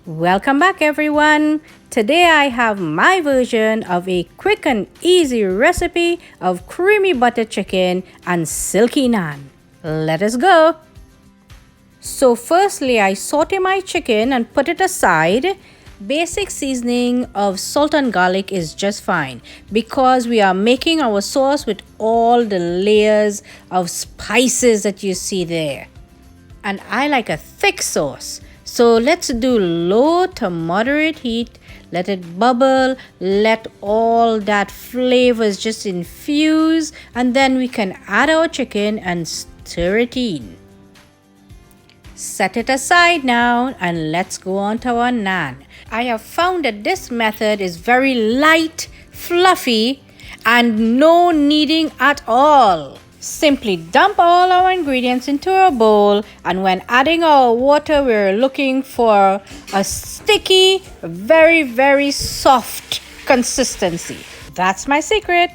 Welcome back, everyone. Today I have my version of a quick and easy recipe of creamy butter chicken and silky naan. Let us go. So firstly, I saute my chicken and put it aside. Basic seasoning of salt and garlic is just fine because we are making our sauce with all the layers of spices that you see there. And I like a thick sauce. So let's do low to moderate heat. Let it bubble. Let all that flavors just infuse. And then we can add our chicken and stir it in. Set it aside now and let's go on to our naan. I have found that this method is very light, fluffy, and no kneading at all. Simply dump all our ingredients into a bowl, and when adding our water, we're looking for a sticky, very soft consistency. That's my secret.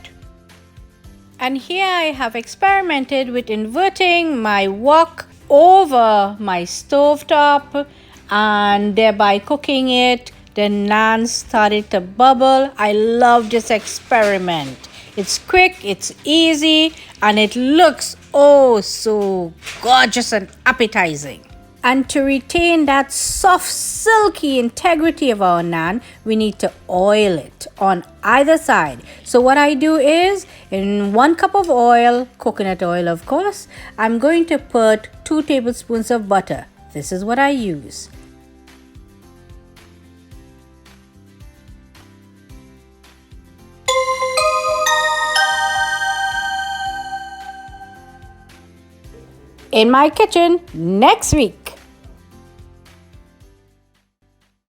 And here I have experimented with inverting my wok over my stovetop and thereby cooking it. The naan started to bubble. I love this experiment. It's quick, it's easy, and it looks oh so gorgeous and appetizing. And to retain that soft, silky integrity of our naan, we need to oil it on either side. So what I do is, in 1 cup of oil, coconut oil of course, I'm going to put 2 tablespoons of butter. This is what I use. In my kitchen next week.